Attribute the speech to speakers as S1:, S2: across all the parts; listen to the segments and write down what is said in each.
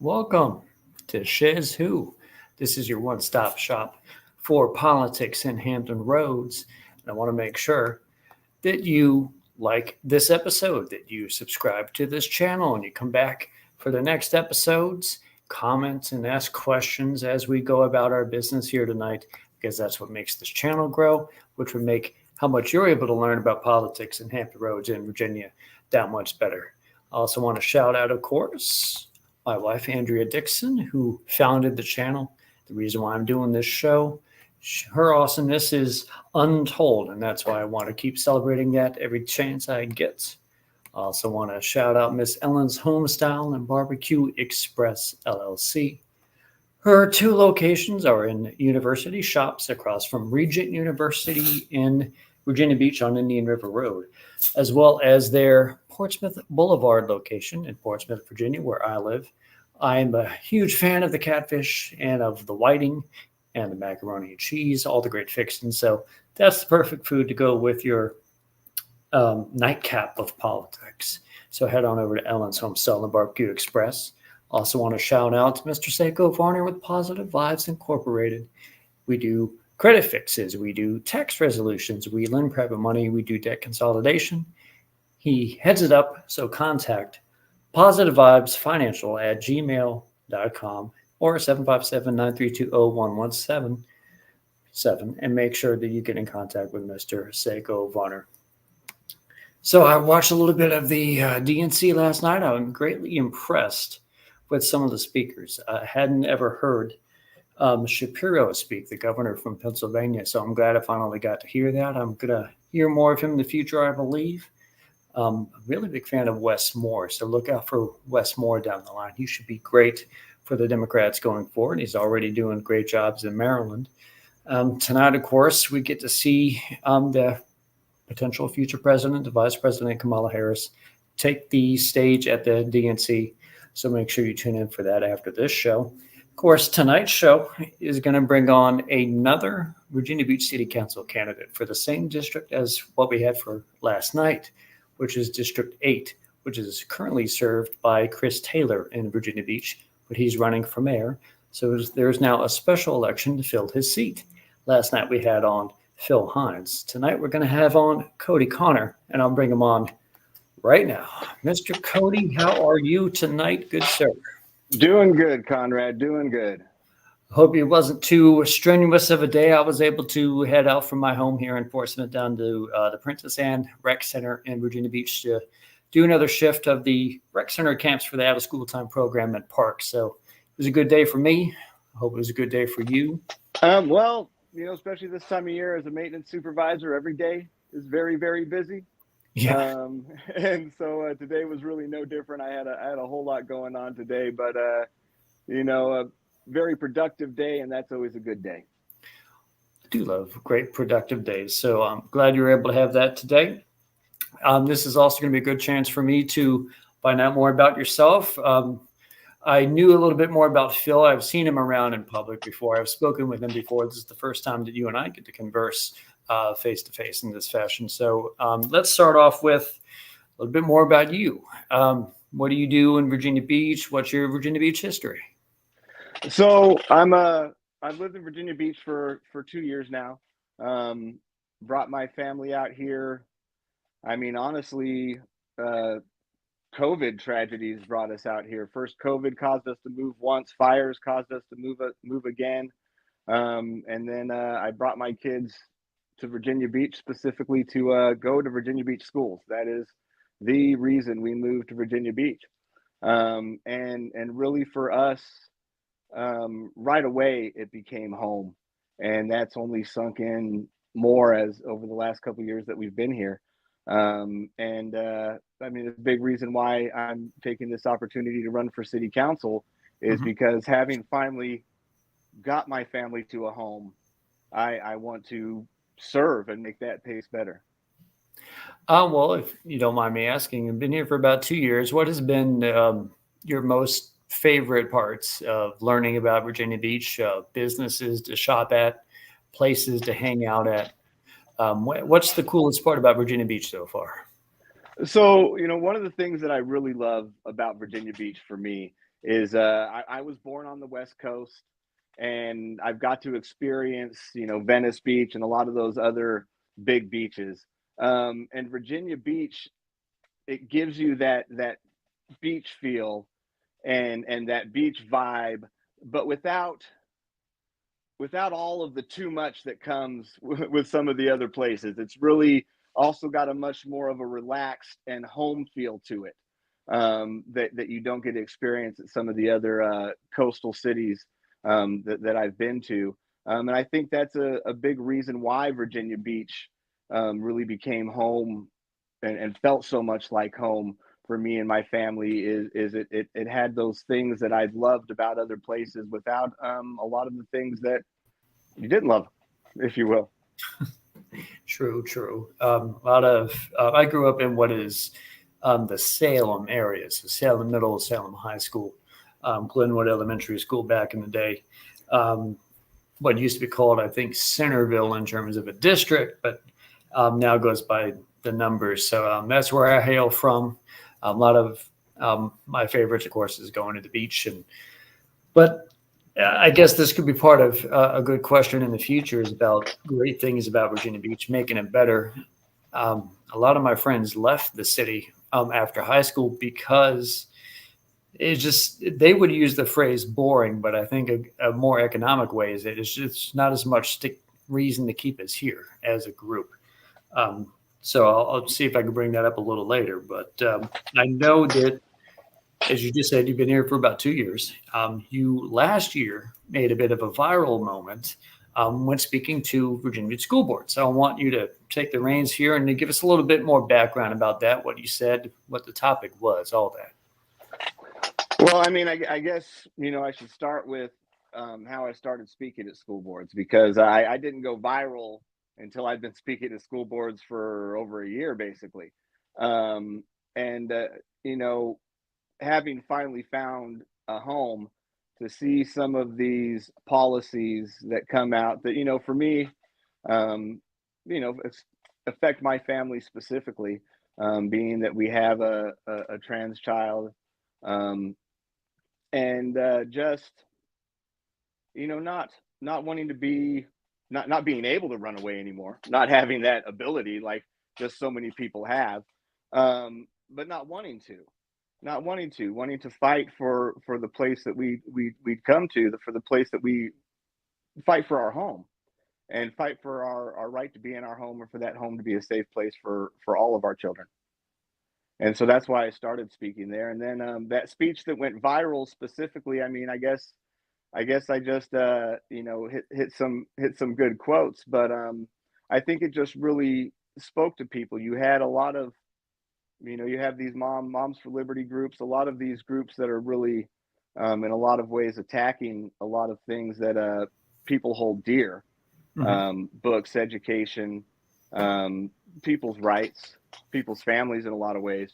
S1: Welcome to SchezzWho. This is your one-stop shop for politics in Hampton Roads. And I want to make sure that you like this episode, that you subscribe to this channel, and you come back for the next episodes, comment and ask questions as we go about our business here tonight, because that's what makes this channel grow, which would make how much you're able to learn about politics in Hampton Roads in Virginia that much better. I also want to shout out, of course, my wife, Andrea Dixon, who founded the channel. The reason why I'm doing this show, her awesomeness is untold, and that's why I want to keep celebrating that every chance I get. I also want to shout out Miss Ellen's Homestyle and Barbecue Express LLC. Her two locations are in University Shops across from Regent University in Virginia Beach on Indian River Road, as well as their Portsmouth Boulevard location in Portsmouth, Virginia, where I live. I'm a huge fan of the catfish and of the whiting and the macaroni and cheese, all the great fixings. So that's the perfect food to go with your nightcap of politics. So head on over to Ellen's Homestyle and Barbecue Express. Also want to shout out to Mr. Seiko Varner with Positive Vibes Incorporated. We do credit fixes, we do tax resolutions, we lend private money, we do debt consolidation. He heads it up, so contact positivevibesfinancial@gmail.com or 757-932-0117 and make sure that you get in contact with Mr. Seiko Varner. So I watched a little bit of the DNC last night. I'm greatly impressed with some of the speakers. I hadn't ever heard Shapiro speak, the governor from Pennsylvania, so I'm glad I finally got to hear that. I'm going to hear more of him in the future, I believe. I'm a really big fan of Wes Moore, so look out for Wes Moore down the line. He should be great for the Democrats going forward. He's already doing great jobs in Maryland. Tonight, of course, we get to see the potential future president, the Vice President Kamala Harris, take the stage at the DNC. So make sure you tune in for that after this show. Of course, tonight's show is going to bring on another Virginia Beach City Council candidate for the same district as what we had for last night, which is District 8, which is currently served by Chris Taylor in Virginia Beach, but he's running for mayor. So there's now a special election to fill his seat. Last night we had on Phil Hines. Tonight we're going to have on Cody Conner, and I'll bring him on right now. Mr. Cody, how are you tonight, good sir?
S2: Doing good, Conrad. Doing good.
S1: Hope it wasn't too strenuous of a day. I was able to head out from my home here in Portsmouth down to the Princess Anne Rec Center in Virginia Beach to do another shift of the rec center camps for the out-of-school time program at Park. So it was a good day for me. I hope it was a good day for you.
S2: Well, especially this time of year as a maintenance supervisor, every day is very, very busy.
S1: Yeah.
S2: And so today was really no different. I had a whole lot going on today, but a very productive day, and that's always a good day.
S1: I do love great productive days. So I'm glad you were able to have that today. This is also going to be a good chance for me to find out more about yourself. I knew a little bit more about Phil. I've seen him around in public before. I've spoken with him before. This is the first time that you and I get to converse face-to-face in this fashion. So let's start off with a little bit more about you. What do you do in Virginia Beach? What's your Virginia Beach history?
S2: So I've lived in Virginia Beach for 2 years now. Brought my family out here. I mean, honestly, COVID tragedies brought us out here. First, COVID caused us to move once. Fires caused us to move again. And then I brought my kids to Virginia Beach specifically to go to Virginia Beach schools. That is the reason we moved to Virginia Beach. And really for us, right away, it became home. And that's only sunk in more as over the last couple of years that we've been here. I mean, the big reason why I'm taking this opportunity to run for city council is because having finally got my family to a home, I want to serve and make that pace better.
S1: Well, if you don't mind me asking, I've been here for about 2 years. What has been your most favorite parts of learning about Virginia Beach, businesses to shop at, places to hang out at? What's the coolest part about Virginia Beach so far?
S2: So, one of the things that I really love about Virginia Beach for me is I was born on the West Coast, and I've got to experience, Venice Beach and a lot of those other big beaches. And Virginia Beach, it gives you that beach feel and that beach vibe, but without all of the too much that comes with some of the other places. It's really also got a much more of a relaxed and home feel to it, that you don't get to experience at some of the other coastal cities that I've been to. And I think that's a big reason why Virginia Beach really became home and felt so much like home for me and my family. Is it had those things that I loved about other places without a lot of the things that you didn't love, if you will.
S1: True, true. A lot of I grew up in what is the Salem area, so Salem Middle, Salem High School, Glenwood Elementary School back in the day. Um, what used to be called, I think, Centerville in terms of a district, but now goes by the numbers. So that's where I hail from. A lot of my favorites, of course, is going to the beach, but I guess this could be part of a good question in the future is about great things about Virginia Beach, making it better. A lot of my friends left the city after high school because it's just they would use the phrase boring, but I think a more economic way is that it's just not as much reason to keep us here as a group. So I'll see if I can bring that up a little later. But I know that, as you just said, you've been here for about 2 years. You last year made a bit of a viral moment when speaking to Virginia Beach School Board. So I want you to take the reins here and to give us a little bit more background about that, what you said, what the topic was, all that.
S2: Well, I mean, I guess, I should start with how I started speaking at school boards, because I didn't go viral until I'd been speaking at school boards for over a year, basically. And, having finally found a home, to see some of these policies that come out that, for me, um, affect my family specifically, being that we have a trans child. Um, and just not wanting to be, not being able to run away anymore, not having that ability like just so many people have, but wanting to fight for the place that we'd come to, for the place that we fight for our home, and fight for our right to be in our home, or for that home to be a safe place for all of our children. And so that's why I started speaking there. And then that speech that went viral specifically, I mean, I guess I just hit some good quotes, but I think it just really spoke to people. You had a lot of, you have these moms for liberty groups, a lot of these groups that are really in a lot of ways attacking a lot of things that people hold dear.
S1: Mm-hmm.
S2: Books, education, people's rights, people's families in a lot of ways.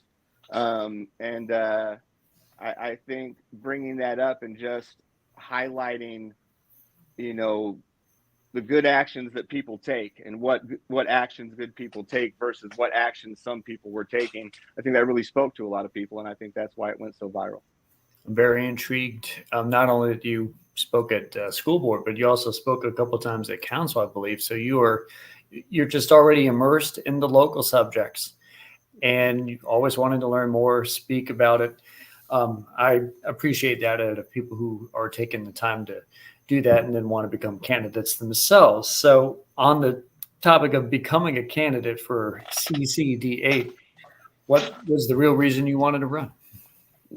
S2: And I think bringing that up and just highlighting, you know, the good actions that people take, and what actions good people take versus what actions some people were taking, I think that really spoke to a lot of people, and I think that's why it went so viral.
S1: I'm very intrigued. Not only that you spoke at school board, but you also spoke a couple of times at council, I believe. So you're just already immersed in the local subjects, and you always wanted to learn more, speak about it. I appreciate that out of people who are taking the time to do that and then want to become candidates themselves. So, on the topic of becoming a candidate for CCD8, what was the real reason you wanted to run?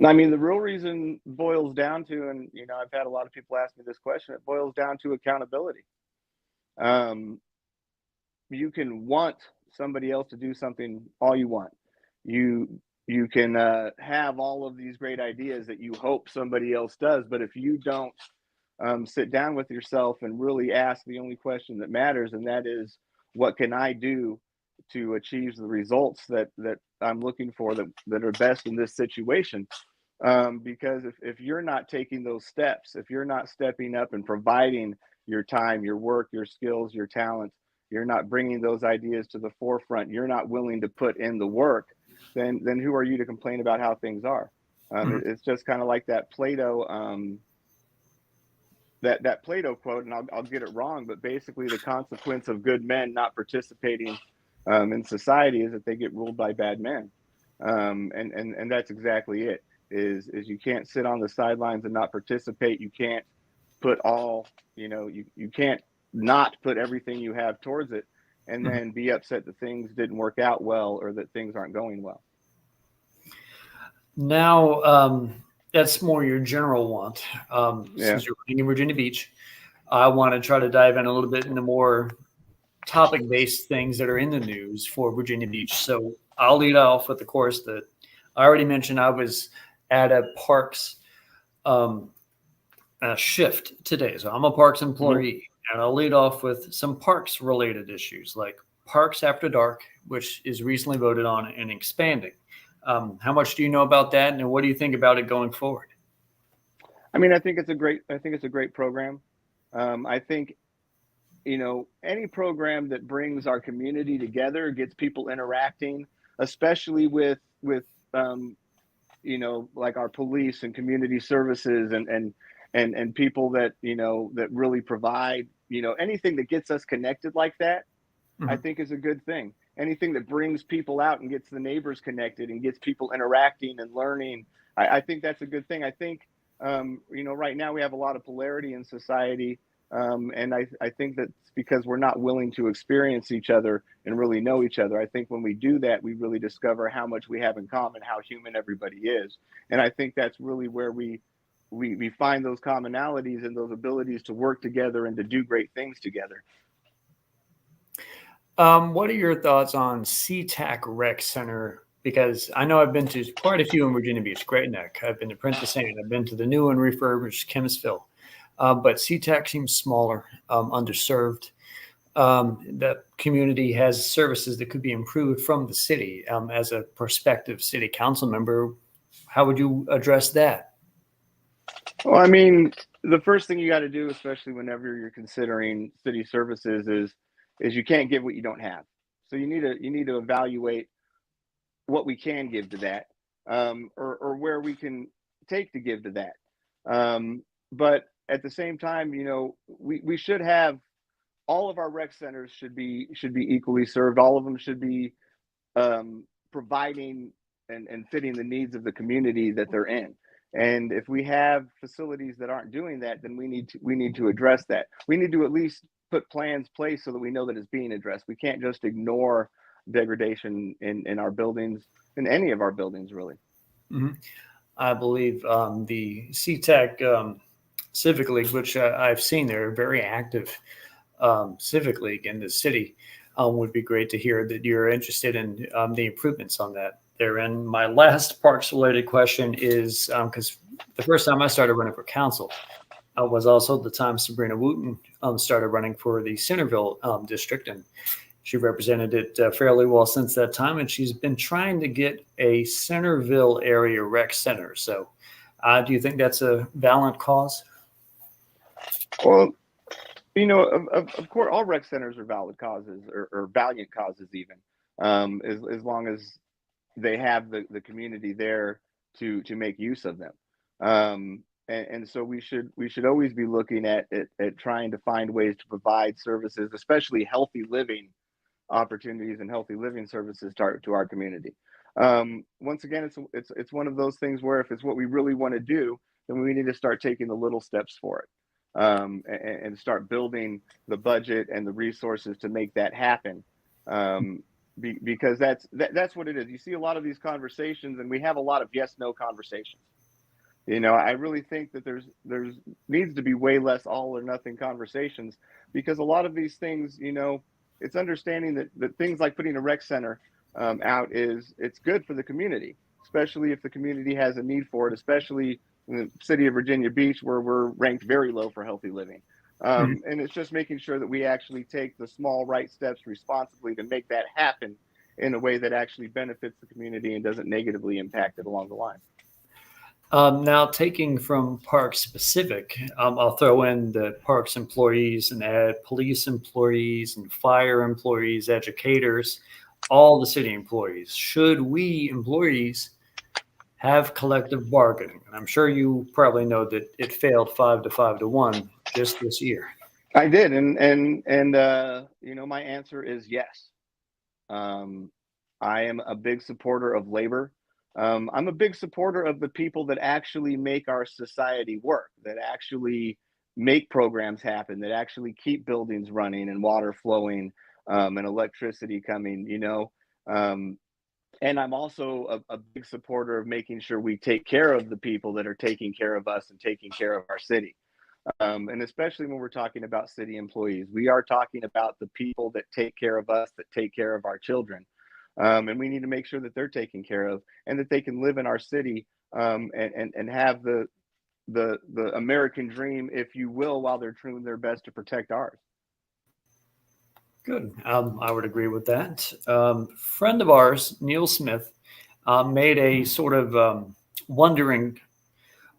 S2: I mean, the real reason boils down to, and I've had a lot of people ask me this question, it boils down to accountability. Um, you can want somebody else to do something all you want. You can have all of these great ideas that you hope somebody else does, but if you don't sit down with yourself and really ask the only question that matters, and that is, what can I do to achieve the results that I'm looking for, that are best in this situation? Because if you're not taking those steps, if you're not stepping up and providing your time, your work, your skills, your talent, you're not bringing those ideas to the forefront, you're not willing to put in the work, then who are you to complain about how things are? It's just kind of like that Plato, that Plato quote, and I'll get it wrong, but basically the consequence of good men not participating in society is that they get ruled by bad men, and that's exactly it. Is you can't sit on the sidelines and not participate. You can't put all, you can't not put everything you have towards it, and then be upset that things didn't work out well or that things aren't going well.
S1: Now, that's more your general want. Since you're living in Virginia Beach, I want to try to dive in a little bit into more topic-based things that are in the news for Virginia Beach. So I'll lead off with the course that I already mentioned. I was at a parks shift today. So I'm a parks employee, and I'll lead off with some parks-related issues like Parks After Dark, which is recently voted on and expanding. How much do you know about that, and what do you think about it going forward?
S2: I mean, I think it's a great program. I think, any program that brings our community together, gets people interacting, especially with like our police and community services and people that, that really provide, anything that gets us connected like that, I think is a good thing. Anything that brings people out and gets the neighbors connected and gets people interacting and learning, I think that's a good thing. I think, right now we have a lot of polarity in society. And I think that's because we're not willing to experience each other and really know each other. I think when we do that, we really discover how much we have in common, how human everybody is. And I think that's really where we find those commonalities and those abilities to work together and to do great things together.
S1: What are your thoughts on SeaTac Rec Center? Because I know I've been to quite a few in Virginia Beach, Great Neck. I've been to Princess Anne. I've been to the new and refurbished Kempsville. But SeaTac seems smaller, underserved. That community has services that could be improved from the city. As a prospective city council member, how would you address that?
S2: Well, I mean, the first thing you got to do, especially whenever you're considering city services, is you can't give what you don't have. So you need to evaluate what we can give to that, or where we can take to give to that. But at the same time, we should have all of our rec centers should be equally served. All of them should be providing and fitting the needs of the community that they're in. And if we have facilities that aren't doing that, then we need to address that. We need to at least put plans in place so that we know that it's being addressed. We can't just ignore degradation in our buildings, in any of our buildings, really.
S1: I believe the SeaTac Civic League, which I've seen, they're very active Civic League in the city. Would be great to hear that you're interested in the improvements on that there. And my last parks related question is, because the first time I started running for council was also the time Sabrina Wooten started running for the Centerville district, and she represented it fairly well since that time, and she's been trying to get a Centerville area rec center. So do you think that's a valid cause?
S2: Well, of course, all rec centers are valid causes, or valiant causes even, as long as they have the community there to make use of them. And so we should always be looking at trying to find ways to provide services, especially healthy living opportunities and healthy living services to our community. Once again, it's one of those things where if it's what we really want to do, then we need to start taking the little steps for it. And start building the budget and the resources to make that happen. Because that's what it is. You see a lot of these conversations, and we have a lot of yes/no conversations. I really think that there's needs to be way less all or nothing conversations, because a lot of these things, it's understanding that things like putting a rec center out it's good for the community, especially if the community has a need for it, especially in the city of Virginia Beach, where we're ranked very low for healthy living. And it's just making sure that we actually take the small right steps responsibly to make that happen in a way that actually benefits the community and doesn't negatively impact it along the line.
S1: Now, taking from park specific, I'll throw in the parks employees and add police employees and fire employees, educators, all the city employees. Should we employees have collective bargaining. And I'm sure you probably know that it failed 5 to 1 just this year.
S2: I did, and my answer is yes. Um, I am a big supporter of labor. I'm a big supporter of the people that actually make our society work, that actually make programs happen, that actually keep buildings running and water flowing, and electricity coming. Um, and I'm also a big supporter of making sure we take care of the people that are taking care of us and taking care of our city. And especially when we're talking about city employees, we are talking about the people that take care of us, that take care of our children. And we need to make sure that they're taken care of and that they can live in our city, and have the American dream, if you will, while they're doing their best to protect ours.
S1: Good. I would agree with that. Friend of ours, Neil Smith, made a sort of wondering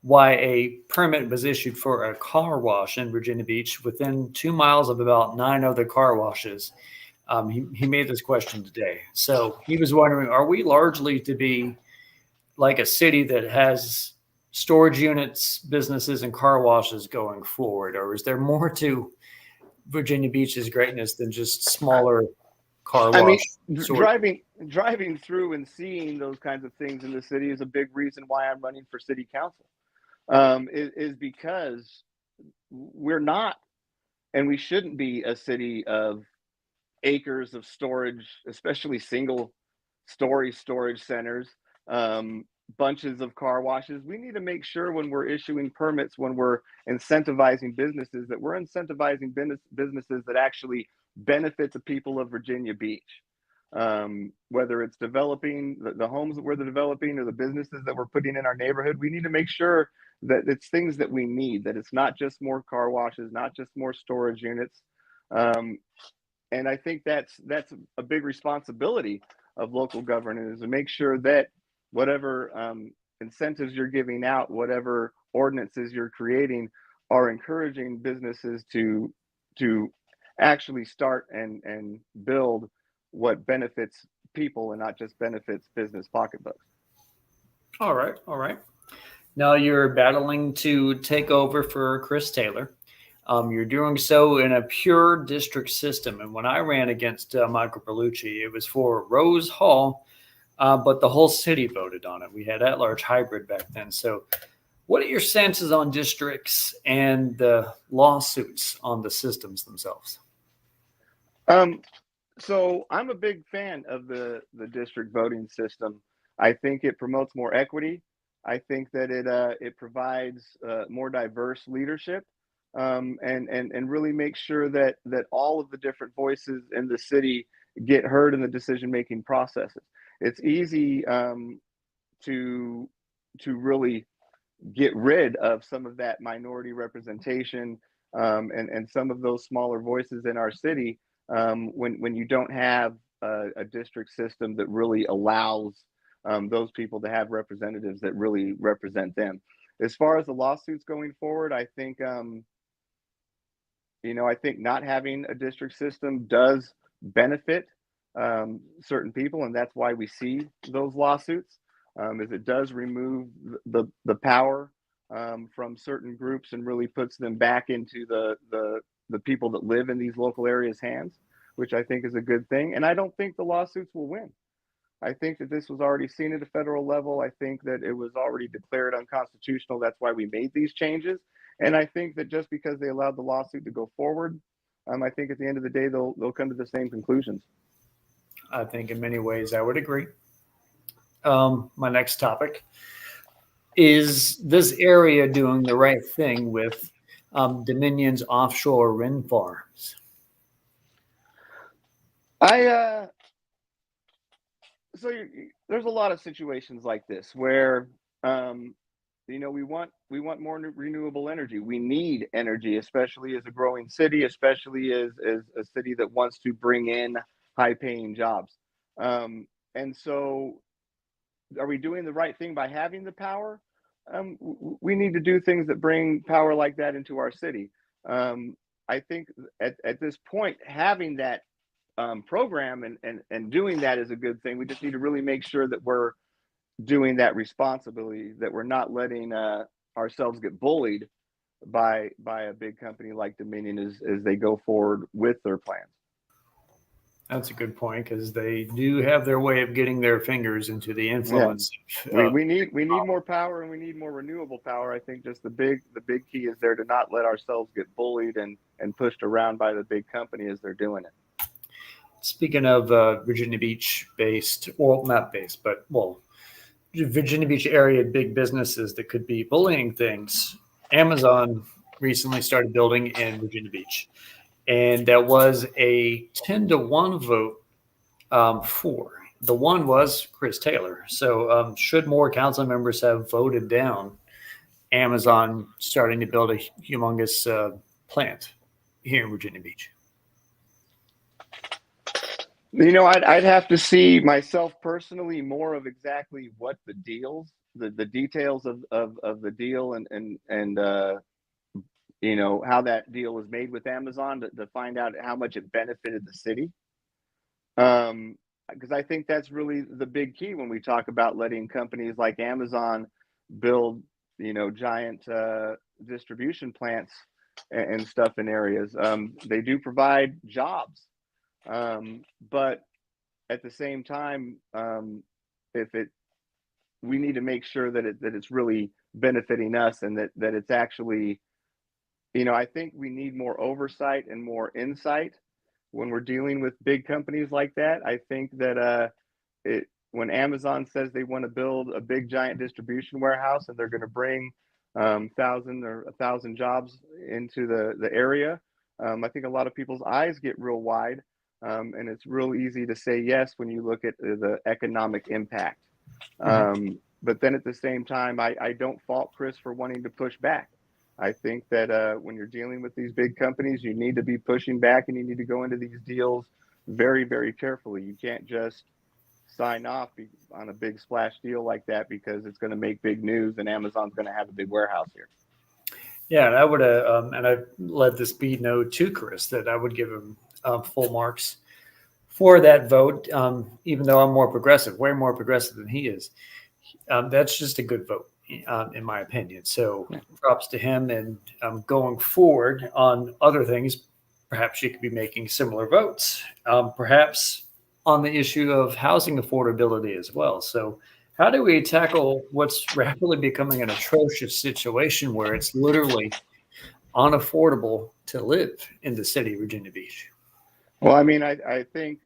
S1: why a permit was issued for a car wash in Virginia Beach within 2 miles of about 9 other car washes. He made this question today. So he was wondering, are we largely to be like a city that has storage units, businesses, and car washes going forward? Or is there more to Virginia Beach's greatness than just smaller car
S2: I mean,
S1: wash storage?
S2: driving through and seeing those kinds of things in the city is a big reason why I'm running for city council. Is because we're not, and we shouldn't be, a city of acres of storage, especially single story storage centers, um, bunches of car washes. We need to make sure when we're issuing permits, when we're incentivizing businesses, that we're incentivizing businesses that actually benefit the people of Virginia Beach. Whether it's developing the homes that we're developing or the businesses that we're putting in our neighborhood, we need to make sure that it's things that we need, that it's not just more car washes, not just more storage units. Um, and I think that's a big responsibility of local government, is to make sure that whatever incentives you're giving out, whatever ordinances you're creating, are encouraging businesses to actually start and build what benefits people and not just benefits business pocketbooks.
S1: All right, all right. Now you're battling to take over for Chris Taylor. You're doing so in a pure district system. And when I ran against Michael Berlucci, it was for Rose Hall, but the whole city voted on it. We had at-large hybrid back then. So, what are your senses on districts and the lawsuits on the systems themselves?
S2: Um, so I'm a big fan of the district voting system. I think it promotes more equity. I think that it provides more diverse leadership, and really makes sure that all of the different voices in the city get heard in the decision making processes. It's easy, to really get rid of some of that minority representation, and some of those smaller voices in our city, when you don't have a district system that really allows those people to have representatives that really represent them. As far as the lawsuits going forward, I think not having a district system does benefit certain people, and that's why we see those lawsuits. Is it does remove the power from certain groups and really puts them back into the people that live in these local areas' hands, which I think is a good thing. And I don't think the lawsuits will win. I think that this was already seen at a federal level. I think that it was already declared unconstitutional. That's why we made these changes. And I think that just because they allowed the lawsuit to go forward, I think at the end of the day they'll come to the same conclusions.
S1: I think in many ways I would agree. My next topic is this area doing the right thing with Dominion's offshore wind farms?
S2: I so there's a lot of situations like this where, um, we want more renewable energy. We need energy, especially as a growing city, especially as a city that wants to bring in high paying jobs. And so, are we doing the right thing by having the power? We need to do things that bring power like that into our city. Um, I think at this point, having that program and doing that is a good thing. We just need to really make sure that we're doing that responsibly, that we're not letting ourselves get bullied by a big company like Dominion as they go forward with their plans.
S1: That's a good point, because they do have their way of getting their fingers into the influence.
S2: Yeah. We need more power, and we need more renewable power. I think just the big key is there to not let ourselves get bullied and pushed around by the big company as they're doing it.
S1: Speaking of Virginia Beach based, well, not based, but Virginia Beach area big businesses that could be bullying things, Amazon recently started building in Virginia Beach. And that was a 10-1 vote for. The one was Chris Taylor. So should more council members have voted down Amazon starting to build a humongous plant here in Virginia Beach?
S2: I'd have to see myself personally more of exactly what the details of the deal and how that deal was made with Amazon to find out how much it benefited the city. Because I think that's really the big key when we talk about letting companies like Amazon build, giant distribution plants and stuff in areas. They do provide jobs, but at the same time, we need to make sure that it's really benefiting us, and that it's actually, I think we need more oversight and more insight when we're dealing with big companies like that. I think that when Amazon says they want to build a big giant distribution warehouse and they're going to bring 1,000 jobs into the area, I think a lot of people's eyes get real wide, and it's real easy to say yes when you look at the economic impact. But then at the same time, I don't fault Chris for wanting to push back. I think that when you're dealing with these big companies, you need to be pushing back, and you need to go into these deals very, very carefully. You can't just sign off on a big splash deal like that because it's going to make big news and Amazon's going to have a big warehouse here.
S1: Yeah, and I would and I let this be known to Chris that I would give him full marks for that vote, even though I'm more progressive, way more progressive than he is. That's just a good vote, in my opinion. So props to him. And going forward on other things, perhaps you could be making similar votes, perhaps on the issue of housing affordability as well. So how do we tackle what's rapidly becoming an atrocious situation where it's literally unaffordable to live in the city of Virginia Beach?
S2: Well, I mean, I think,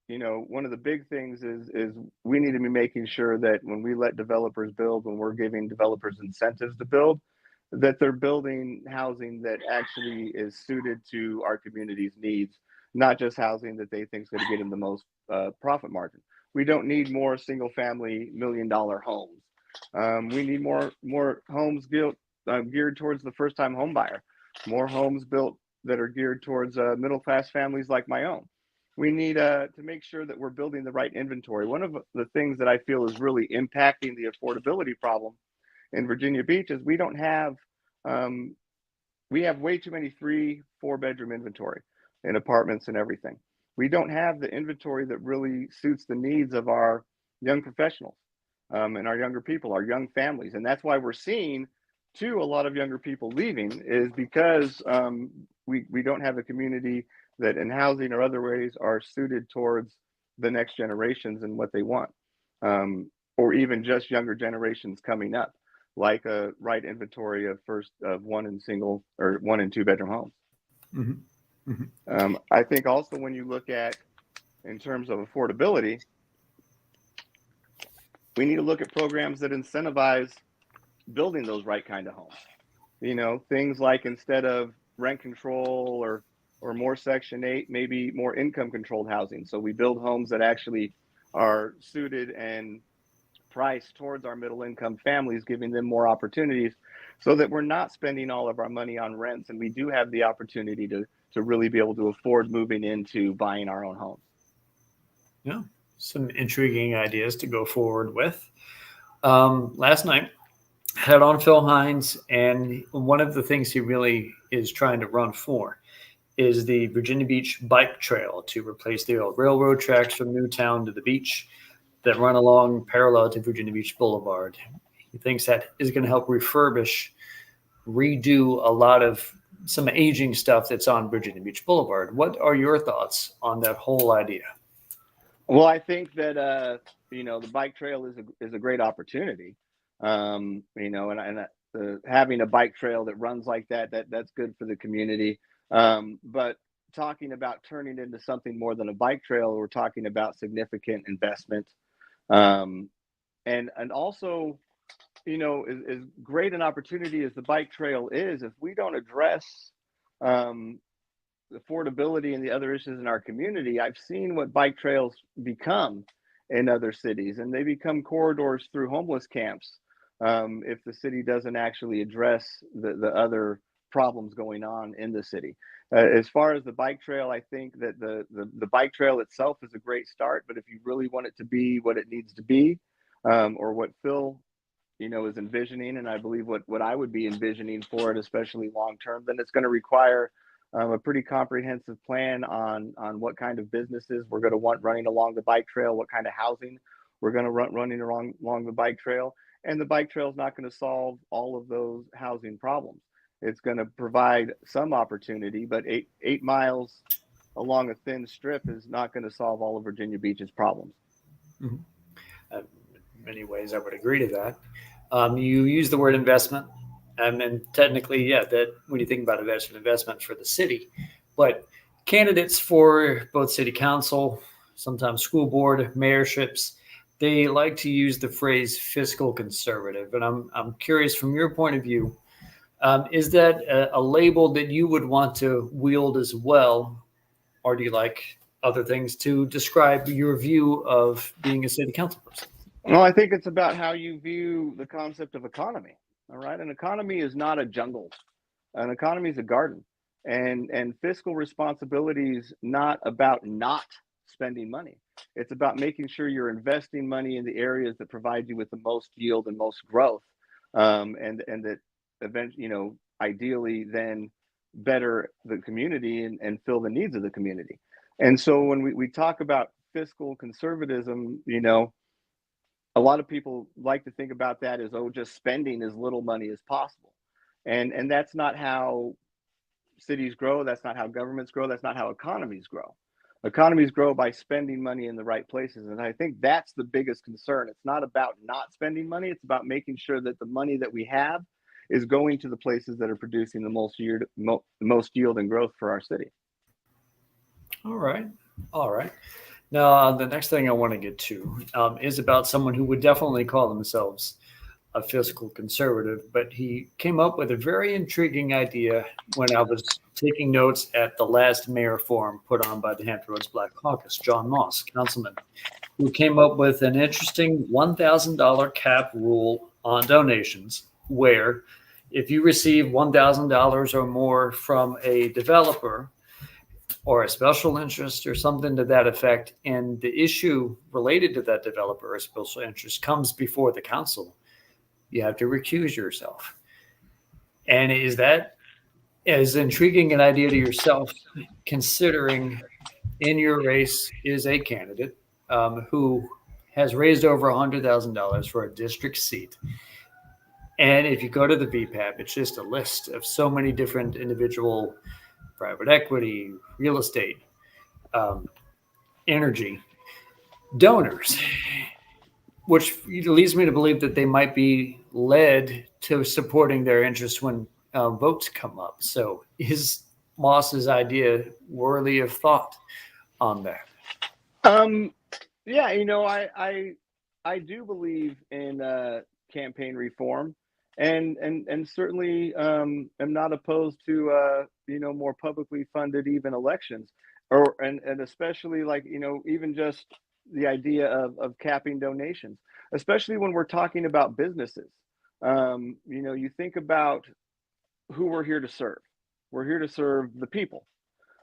S2: one of the big things is we need to be making sure that when we let developers build, when we're giving developers incentives to build, that they're building housing that actually is suited to our community's needs, not just housing that they think is going to get them the most profit margin. We don't need more single family $1 million homes. We need more homes built geared towards the first time home buyer, more homes built that are geared towards middle class families like my own. We need to make sure that we're building the right inventory. One of the things that I feel is really impacting the affordability problem in Virginia Beach is we have way too many 3-4 bedroom inventory in apartments and everything. We don't have the inventory that really suits the needs of our young professionals and our younger people, our young families. And that's why we're seeing a lot of younger people leaving, is because we don't have a community that in housing or other ways are suited towards the next generations and what they want, or even just younger generations coming up, like a right inventory of 1 and 2 bedroom homes.
S1: Mm-hmm. Mm-hmm.
S2: I think also when you look at in terms of affordability, we need to look at programs that incentivize building those right kind of homes. Things like, instead of rent control or more Section 8, maybe more income controlled housing. So we build homes that actually are suited and priced towards our middle income families, giving them more opportunities so that we're not spending all of our money on rents, and we do have the opportunity to really be able to afford moving into buying our own homes.
S1: Yeah, some intriguing ideas to go forward with. Last night, had on Phil Hines, and one of the things he really is trying to run for is the Virginia Beach bike trail to replace the old railroad tracks from Newtown to the beach. that run along parallel to Virginia Beach Boulevard. He thinks that is going to help refurbish, redo a lot of some aging stuff that's on Virginia Beach Boulevard. What are your thoughts on that whole idea?
S2: Well, I think that the bike trail is a great opportunity. Having a bike trail that runs like that's good for the community. But talking about turning into something more than a bike trail, we're talking about significant investment. And also, as great an opportunity as the bike trail is, if we don't address affordability and the other issues in our community, I've seen what bike trails become in other cities, and they become corridors through homeless camps if the city doesn't actually address the other problems going on in the city. As far as the bike trail, I think that the bike trail itself is a great start, but if you really want it to be what it needs to be, or what Phil is envisioning, and I believe what I would be envisioning for it, especially long term, then it's going to require a pretty comprehensive plan on what kind of businesses we're going to want running along the bike trail, what kind of housing we're going to running along the bike trail. And the bike trail is not going to solve all of those housing problems. It's going to provide some opportunity, but 8 miles along a thin strip is not going to solve all of Virginia Beach's problems.
S1: Mm-hmm. In many ways, I would agree to that. You use the word investment, and technically, yeah, that when you think about it, that's an investment for the city. But candidates for both city council, sometimes school board, mayorships, they like to use the phrase fiscal conservative. And I'm curious, from your point of view, is that a label that you would want to wield as well? Or do you like other things to describe your view of being a city council person?
S2: Well, I think it's about how you view the concept of economy. All right. An economy is not a jungle. An economy is a garden. And fiscal responsibility is not about not spending money. It's about making sure you're investing money in the areas that provide you with the most yield and most growth. And that eventually, ideally then better the community and fill the needs of the community. And so when we talk about fiscal conservatism, a lot of people like to think about that as, just spending as little money as possible. And that's not how cities grow. That's not how governments grow. That's not how economies grow. Economies grow by spending money in the right places. And I think that's the biggest concern. It's not about not spending money. It's about making sure that the money that we have is going to the places that are producing the most yield and growth for our city.
S1: All right. All right. Now, the next thing I want to get to is about someone who would definitely call themselves a fiscal conservative, but he came up with a very intriguing idea when I was taking notes at the last mayor forum put on by the Hampton Roads Black Caucus, John Moss, councilman, who came up with an interesting $1,000 cap rule on donations, where if you receive $1,000 or more from a developer, or a special interest or something to that effect, and the issue related to that developer or special interest comes before the council, you have to recuse yourself. And is that as intriguing an idea to yourself, considering in your race is a candidate who has raised over $100,000 for a district seat? And if you go to the VPAP, it's just a list of so many different individual private equity, real estate, energy donors, which leads me to believe that they might be led to supporting their interests when votes come up. So is Moss's idea worthy of thought on that?
S2: Yeah, I do believe in campaign reform, and certainly am not opposed to more publicly funded even elections, and especially even just the idea of capping donations, especially when we're talking about businesses. You think about who we're here to serve. We're here to serve the people.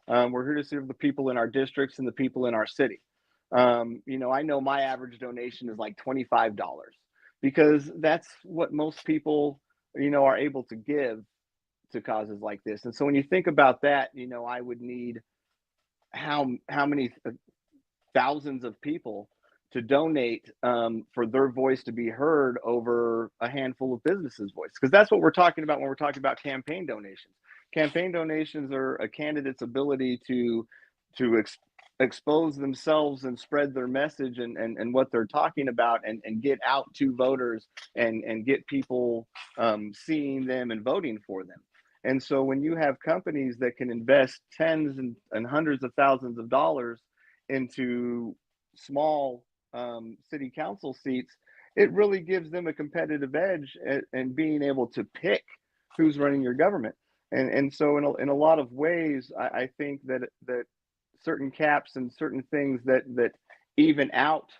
S2: We're here to serve the people in our districts and the people in our city. I know my average donation is like $25 because that's what most people, are able to give to causes like this. And so when you think about that, I would need how many thousands of people to donate for their voice to be heard over a handful of businesses' voice. Because that's what we're talking about when we're talking about campaign donations. Campaign donations are a candidate's ability to expose themselves and spread their message and what they're talking about and get out to voters and get people seeing them and voting for them. And so when you have companies that can invest tens and hundreds of thousands of dollars into small city council seats, it really gives them a competitive edge and being able to pick who's running your government. And so in a lot of ways, I think that certain caps and certain things that even out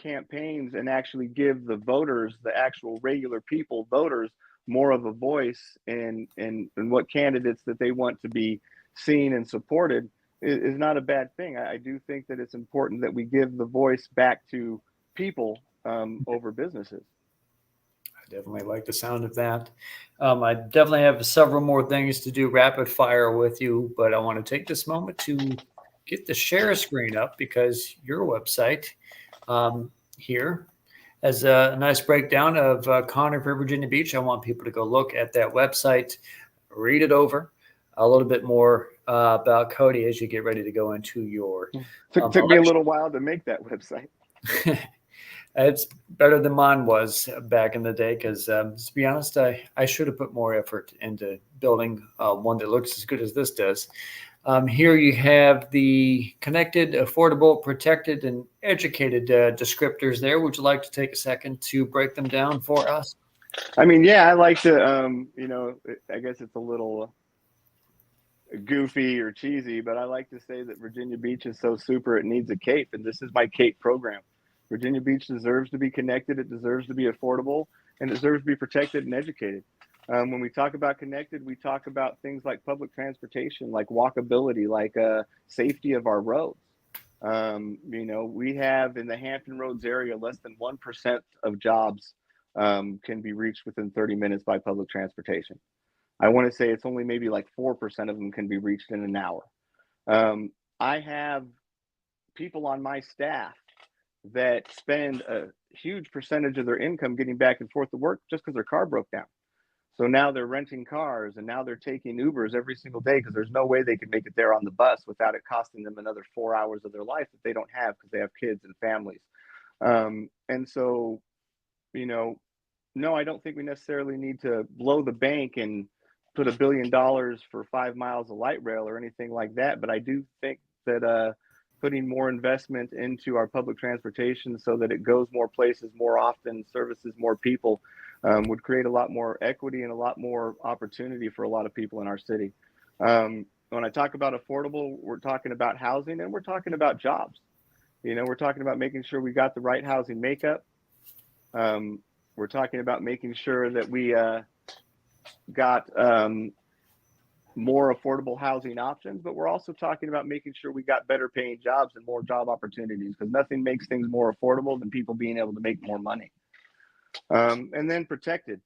S2: campaigns and actually give the voters, the actual regular people, voters, more of a voice in what candidates that they want to be seen and supported is not a bad thing. I do think that it's important that we give the voice back to people over businesses.
S1: I definitely like the sound of that. I definitely have several more things to do rapid fire with you, but I want to take this moment to get the share screen up because your website here has a nice breakdown of Conner for Virginia Beach. I want people to go look at that website, read it over a little bit more about Cody as you get ready to go into your
S2: took me a little while to make that website.
S1: It's better than mine was back in the day because, to be honest, I should have put more effort into building one that looks as good as this does. Here you have the connected, affordable, protected, and educated descriptors there. Would you like to take a second to break them down for us?
S2: I mean, yeah, I like to, I guess it's a little goofy or cheesy, but I like to say that Virginia Beach is so super it needs a cape, and this is my cape program. Virginia Beach deserves to be connected, it deserves to be affordable, and it deserves to be protected and educated. When we talk about connected, we talk about things like public transportation, like walkability, like safety of our roads. We have in the Hampton Roads area, less than 1% of jobs can be reached within 30 minutes by public transportation. I want to say it's only maybe like 4% of them can be reached in an hour. I have people on my staff that spend a huge percentage of their income getting back and forth to work just because their car broke down. So now they're renting cars and now they're taking Ubers every single day because there's no way they could make it there on the bus without it costing them another 4 hours of their life that they don't have because they have kids and families. And so, no, I don't think we necessarily need to blow the bank and put $1 billion for 5 miles of light rail or anything like that. But I do think that putting more investment into our public transportation so that it goes more places more often, services more people, would create a lot more equity and a lot more opportunity for a lot of people in our city. When I talk about affordable, we're talking about housing and we're talking about jobs. We're talking about making sure we got the right housing makeup. We're talking about making sure that we got more affordable housing options, but we're also talking about making sure we got better paying jobs and more job opportunities because nothing makes things more affordable than people being able to make more money. And then protected,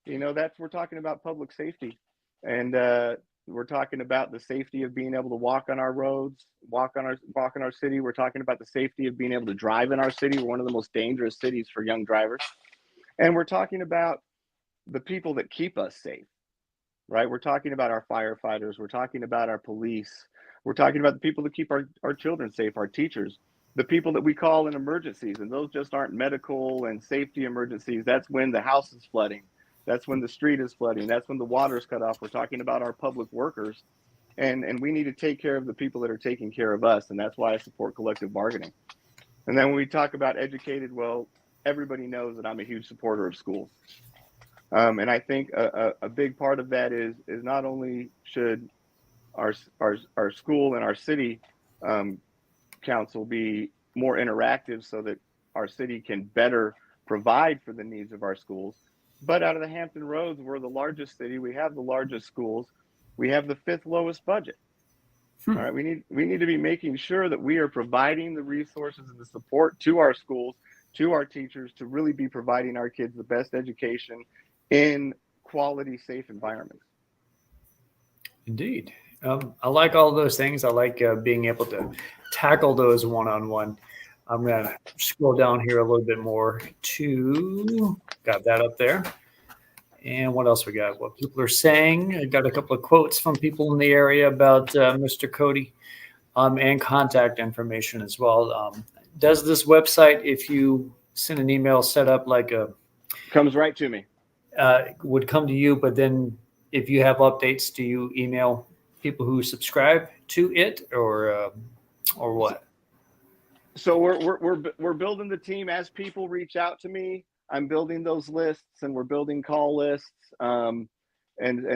S2: we're talking about public safety, and we're talking about the safety of being able to walk on our roads, walk in our city. We're talking about the safety of being able to drive in our city. We're one of the most dangerous cities for young drivers, and we're talking about the people that keep us safe, right? We're talking about our firefighters. We're talking about our police. We're talking about the people that keep our children safe, our teachers. The people that we call in emergencies, and those just aren't medical and safety emergencies. That's when the house is flooding. That's when the street is flooding. That's when the water is cut off. We're talking about our public workers, and we need to take care of the people that are taking care of us, and that's why I support collective bargaining. And then when we talk about educated, well, everybody knows that I'm a huge supporter of schools. And I think a big part of that is not only should our school and our city council be more interactive so that our city can better provide for the needs of our schools. But out of the Hampton Roads, we're the largest city. We have the largest schools. We have the 5th lowest budget. All right, we need to be making sure that we are providing the resources and the support to our schools, to our teachers, to really be providing our kids the best education in quality, safe environments.
S1: Indeed. I like all of those things. I like being able to tackle those one-on-one. I'm going to scroll down here a little bit more to, got that up there. And what else we got? What people are saying. I got a couple of quotes from people in the area about Mr. Cody, and contact information as well. Does this website, if you send an email, set up like a,
S2: Comes right to me.
S1: would come to you, but then if you have updates, do you email people who subscribe to it, or what?
S2: So we're building the team as people reach out to me. I'm building those lists, and we're building call lists. And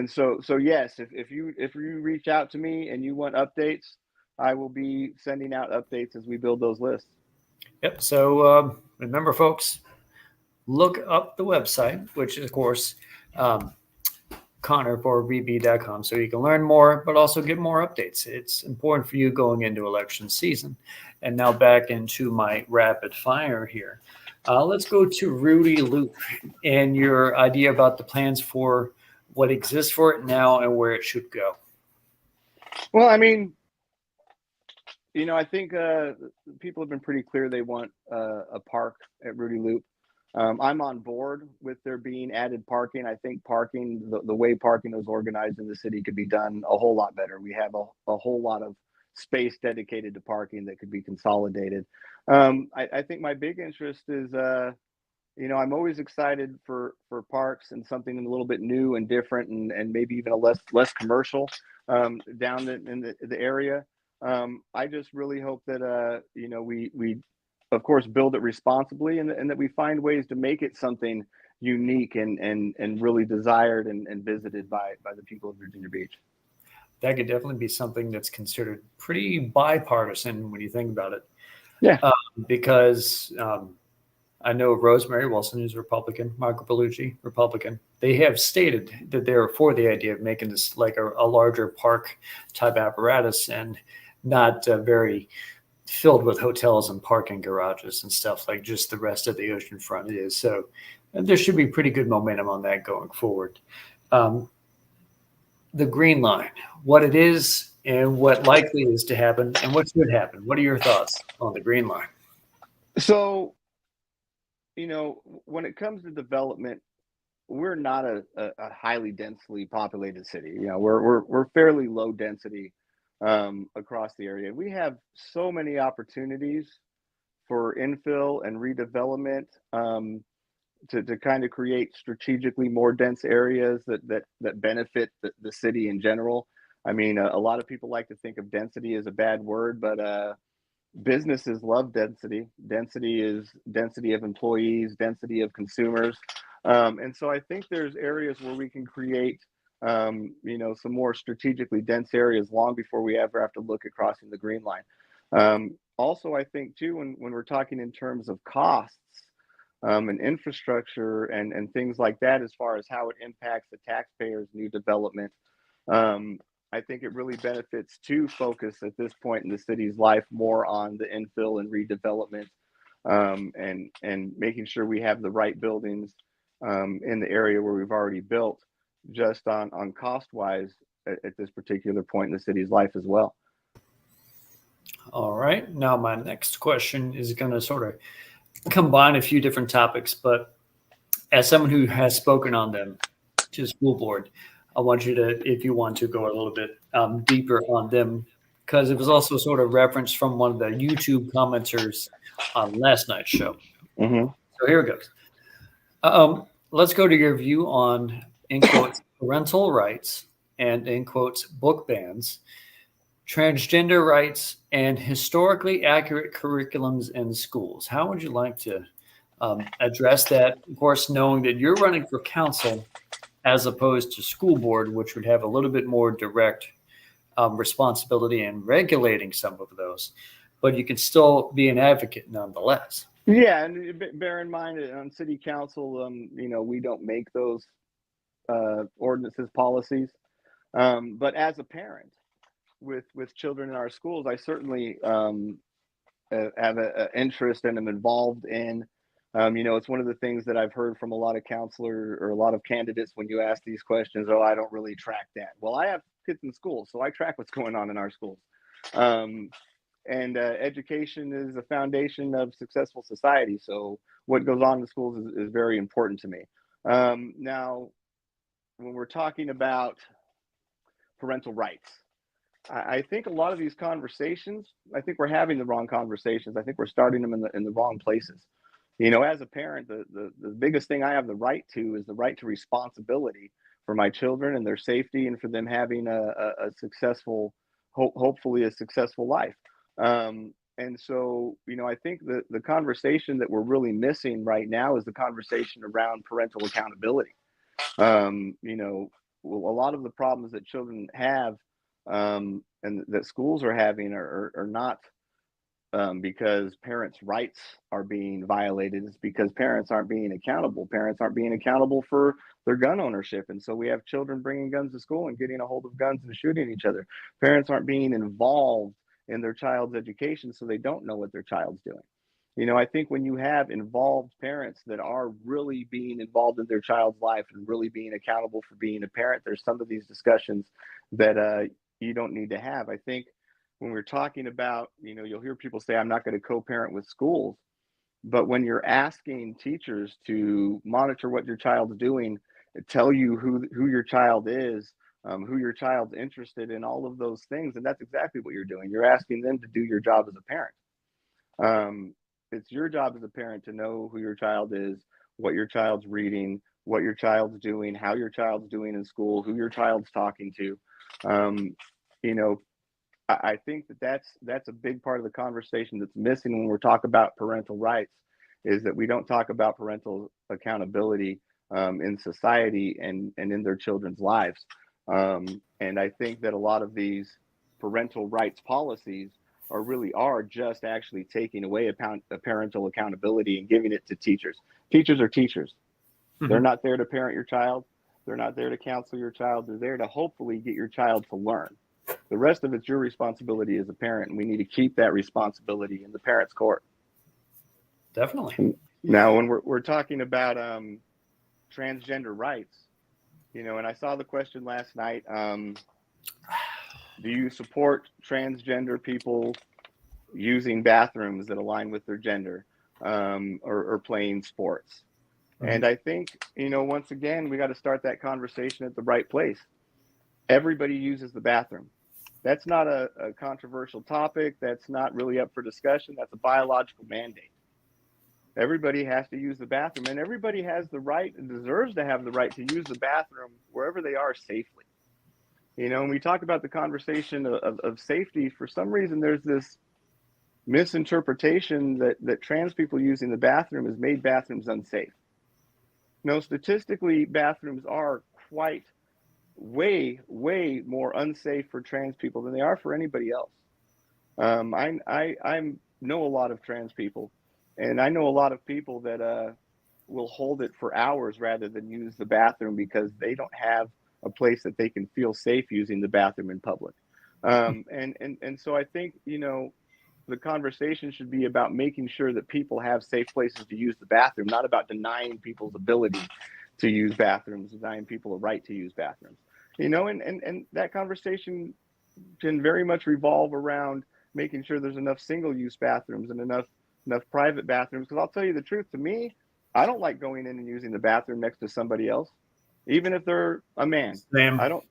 S2: so yes, if you reach out to me and you want updates, I will be sending out updates as we build those lists.
S1: Yep. So remember, folks, look up the website, which is, of course, um, Connor4VB.com, so you can learn more, but also get more updates. It's important for you going into election season. And now back into my rapid fire here. Let's go to Rudy Loop and your idea about the plans for what exists for it now and where it should go.
S2: Well, I mean, I think people have been pretty clear they want a park at Rudy Loop. I'm on board with there being added parking. I think parking, the way parking is organized in the city, could be done a whole lot better. We have a whole lot of space dedicated to parking that could be consolidated. I think my big interest is, I'm always excited for parks and something a little bit new and different, and maybe even a less commercial down in the area. I just really hope that we of course build it responsibly, and that we find ways to make it something unique and really desired and visited by the people of Virginia Beach.
S1: That could definitely be something that's considered pretty bipartisan when you think about it.
S2: Yeah.
S1: Because I know Rosemary Wilson, who's Republican, Marco Bellucci, Republican. They have stated that they're for the idea of making this like a larger park type apparatus, and not very filled with hotels and parking garages and stuff like just the rest of the ocean front is. So there should be pretty good momentum on that going forward. Um, the Green Line, what it is and what likely is to happen and what should happen. What are your thoughts on the Green Line?
S2: So, when it comes to development, we're not a highly densely populated city. We're fairly low density across the area. We have so many opportunities for infill and redevelopment, to kind of create strategically more dense areas that benefit the city in general. I mean, a lot of people like to think of density as a bad word, but businesses love density. Density is density of employees, density of consumers. And so I think there's areas where we can create, some more strategically dense areas long before we ever have to look at crossing the Green Line. Also, I think too, when we're talking in terms of costs, and infrastructure and things like that, as far as how it impacts the taxpayers' new development, I think it really benefits to focus at this point in the city's life more on the infill and redevelopment, and making sure we have the right buildings in the area where we've already built, just on cost wise at this particular point in the city's life as well.
S1: All right. Now, my next question is going to sort of combine a few different topics, but as someone who has spoken on them to the school board, I want you to, if you want to, go a little bit deeper on them, because it was also sort of referenced from one of the YouTube commenters on last night's show.
S2: Mm-hmm.
S1: So here it goes. Let's go to your view on, in quotes, parental rights and, in quotes, book bans, transgender rights, and historically accurate curriculums in schools. How would you like to address that? Of course, knowing that you're running for council as opposed to school board, which would have a little bit more direct responsibility in regulating some of those, but you can still be an advocate nonetheless.
S2: Yeah, and bear in mind on city council, we don't make those ordinances, policies. But as a parent with children in our schools, I certainly have an interest and am involved in. It's one of the things that I've heard from a lot of counselors or a lot of candidates when you ask these questions. Oh, I don't really track that. Well, I have kids in school, so I track what's going on in our schools. and education is the foundation of successful society. So what goes on in the schools is very important to me. Now, when we're talking about parental rights, I think a lot of these conversations, I think we're having the wrong conversations. I think we're starting them in the wrong places. As a parent, the biggest thing I have the right to is the right to responsibility for my children and their safety, and for them having a successful, hopefully a successful life. And so, I think the conversation that we're really missing right now is the conversation around parental accountability. A lot of the problems that children have, and that schools are having, are not because parents' rights are being violated. It's because parents aren't being accountable. Parents aren't being accountable for their gun ownership. And so we have children bringing guns to school and getting a hold of guns and shooting each other. Parents aren't being involved in their child's education, so they don't know what their child's doing. I think when you have involved parents that are really being involved in their child's life and really being accountable for being a parent, there's some of these discussions that you don't need to have. I think when we're talking about, you'll hear people say, I'm not going to co-parent with schools. But when you're asking teachers to monitor what your child's doing, tell you who your child is, who your child's interested in, all of those things, and that's exactly what you're doing. You're asking them to do your job as a parent. It's your job as a parent to know who your child is, what your child's reading, what your child's doing, how your child's doing in school, who your child's talking to. I think that's a big part of the conversation that's missing when we're talking about parental rights, is that we don't talk about parental accountability in society and in their children's lives. And I think that a lot of these parental rights policies are just actually taking away a parental accountability and giving it to teachers. Teachers are teachers. Mm-hmm. They're not there to parent your child. They're not there to counsel your child. They're there to hopefully get your child to learn. The rest of it's your responsibility as a parent, and we need to keep that responsibility in the parent's court.
S1: Definitely.
S2: Now, when we're talking about transgender rights, and I saw the question last night, do you support transgender people using bathrooms that align with their gender, or playing sports? Mm-hmm. And I think, once again, we got to start that conversation at the right place. Everybody uses the bathroom. That's not a controversial topic. That's not really up for discussion. That's a biological mandate. Everybody has to use the bathroom, and everybody has the right and deserves to have the right to use the bathroom wherever they are safely. When we talk about the conversation of safety, for some reason, there's this misinterpretation that trans people using the bathroom has made bathrooms unsafe. No, statistically, bathrooms are way more unsafe for trans people than they are for anybody else. I know a lot of trans people, and I know a lot of people that will hold it for hours rather than use the bathroom because they don't have a place that they can feel safe using the bathroom in public. And so I think, the conversation should be about making sure that people have safe places to use the bathroom, not about denying people's ability to use bathrooms, denying people a right to use bathrooms. And that conversation can very much revolve around making sure there's enough single-use bathrooms and enough private bathrooms. Because I'll tell you the truth, to me, I don't like going in and using the bathroom next to somebody else, even if they're a man.
S1: Same.
S2: I don't.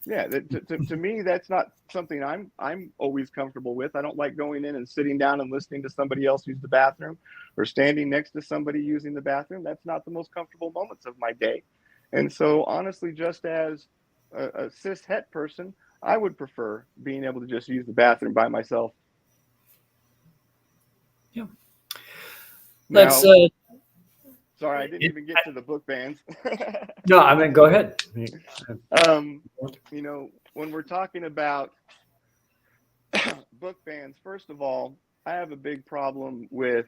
S2: Yeah, to me, that's not something I'm always comfortable with. I don't like going in and sitting down and listening to somebody else use the bathroom, or standing next to somebody using the bathroom. That's not the most comfortable moments of my day. And so, honestly, just as a cis het person, I would prefer being able to just use the bathroom by myself.
S1: Yeah.
S2: Let's. Sorry, I didn't even get to the book bans.
S1: No, I mean, go ahead.
S2: When we're talking about book bans, first of all, I have a big problem with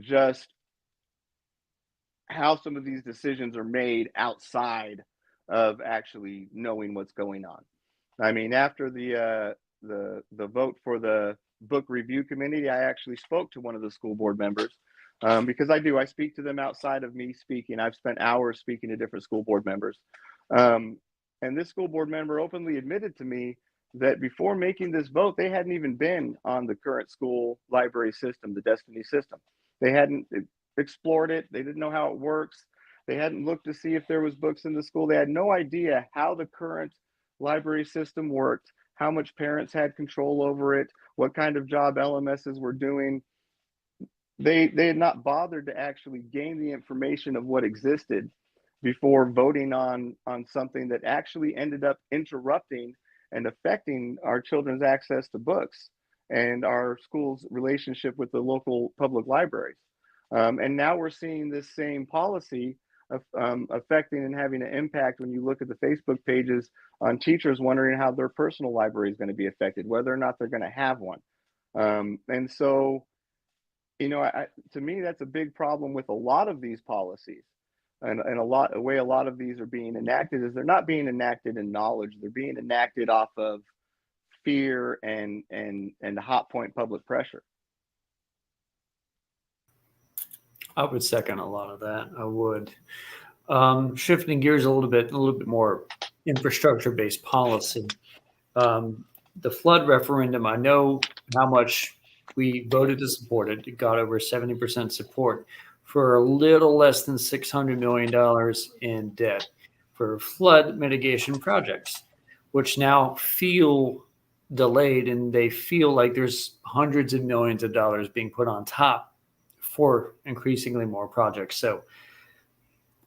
S2: just how some of these decisions are made outside of actually knowing what's going on. I mean, after the vote for the book review committee, I actually spoke to one of the school board members. Because I speak to them outside of me speaking. I've spent hours speaking to different school board members. And this school board member openly admitted to me that before making this vote, they hadn't even been on the current school library system, the Destiny system. They hadn't explored it. They didn't know how it works. They hadn't looked to see if there was books in the school. They had no idea how the current library system worked, how much parents had control over it, what kind of job LMSs were doing. They had not bothered to actually gain the information of what existed before voting on something that actually ended up interrupting and affecting our children's access to books and our schools' relationship with the local public libraries. And now we're seeing this same policy of, affecting and having an impact when you look at the Facebook pages on teachers wondering how their personal library is going to be affected, whether or not they're going to have one. And so, to me, that's a big problem with a lot of these policies. And a way a lot of these are being enacted is they're not being enacted in knowledge. They're being enacted off of fear and hot point public pressure.
S1: I would second a lot of that. I would. Shifting gears a little bit more infrastructure-based policy. The flood referendum, I know how much we voted to support it. It got over 70% support for a little less than $600 million in debt for flood mitigation projects, which now feel delayed, and they feel like there's hundreds of millions of dollars being put on top for increasingly more projects. So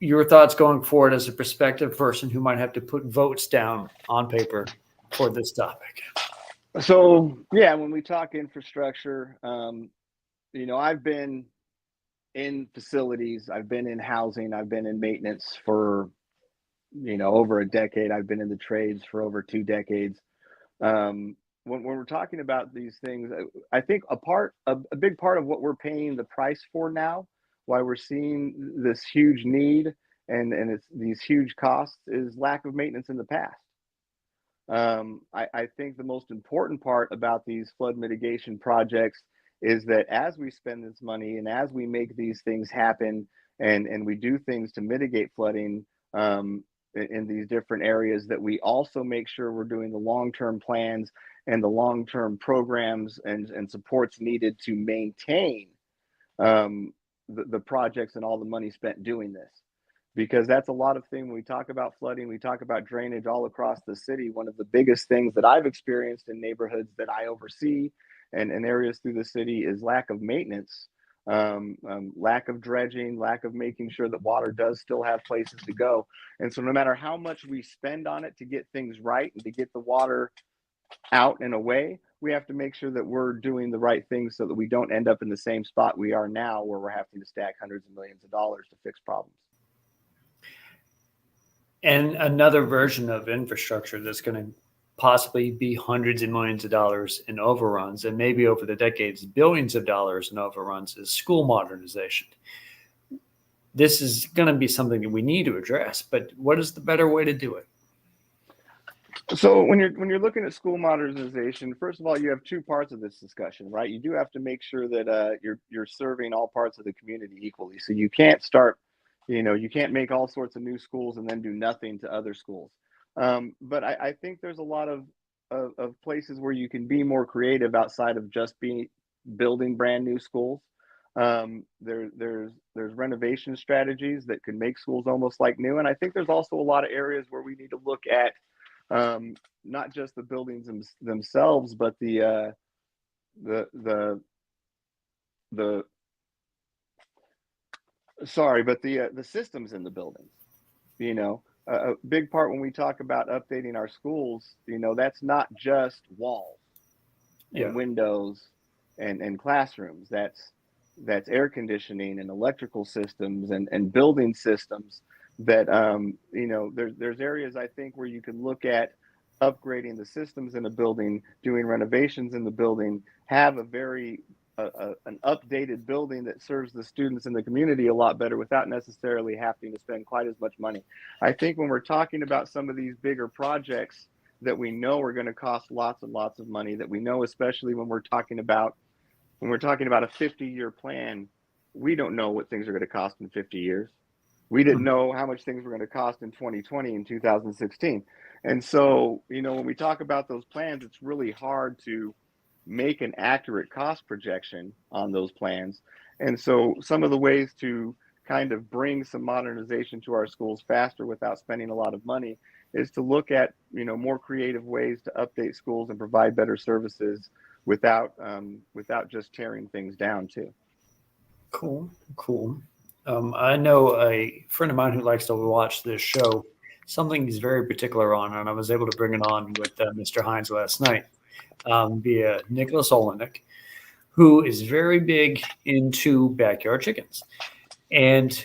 S1: your thoughts going forward as a prospective person who might have to put votes down on paper for this topic?
S2: So, yeah, when we talk infrastructure, I've been in facilities, I've been in housing, I've been in maintenance for, over a decade. I've been in the trades for over 2 decades. When we're talking about these things, I think a big part of what we're paying the price for now, why we're seeing this huge need and it's these huge costs, is lack of maintenance in the past. I think the most important part about these flood mitigation projects is that as we spend this money and as we make these things happen and we do things to mitigate flooding in these different areas, that we also make sure we're doing the long-term plans and the long-term programs and supports needed to maintain the projects and all the money spent doing this. Because that's a lot of things when we talk about flooding, we talk about drainage all across the city. One of the biggest things that I've experienced in neighborhoods that I oversee and in areas through the city is lack of maintenance, lack of dredging, lack of making sure that water does still have places to go. And so no matter how much we spend on it to get things right and to get the water out and away, we have to make sure that we're doing the right things so that we don't end up in the same spot we are now, where we're having to stack hundreds of millions of dollars to fix problems.
S1: And another version of infrastructure that's going to possibly be hundreds of millions of dollars in overruns, and maybe over the decades, billions of dollars in overruns, is school modernization. This is going to be something that we need to address, but what is the better way to do it?
S2: So when you're looking at school modernization, first of all, you have 2 parts of this discussion, right? You do have to make sure that you're serving all parts of the community equally. So you can't start, you can't make all sorts of new schools and then do nothing to other schools. But I think there's a lot of places where you can be more creative outside of just building brand new schools. There's renovation strategies that can make schools almost like new, and I think there's also a lot of areas where we need to look at not just the buildings themselves, but the systems in the buildings. A big part when we talk about updating our schools, that's not just walls and windows and classrooms. That's air conditioning and electrical systems and building systems that, there's areas I think where you can look at upgrading the systems in a building, doing renovations in the building, have an updated building that serves the students in the community a lot better without necessarily having to spend quite as much money. I think when we're talking about some of these bigger projects that we know are going to cost lots and lots of money, that we know, especially when we're talking about a 50-year plan, we don't know what things are going to cost in 50 years. We didn't know how much things were going to cost in 2020 and 2016. And so, when we talk about those plans, it's really hard to make an accurate cost projection on those plans. And so, some of the ways to kind of bring some modernization to our schools faster without spending a lot of money is to look at, more creative ways to update schools and provide better services without just tearing things down too.
S1: Cool. I know a friend of mine who likes to watch this show. Something he's very particular on, and I was able to bring it on with Mr. Hines last night via Nicholas Olenek, who is very big into backyard chickens. And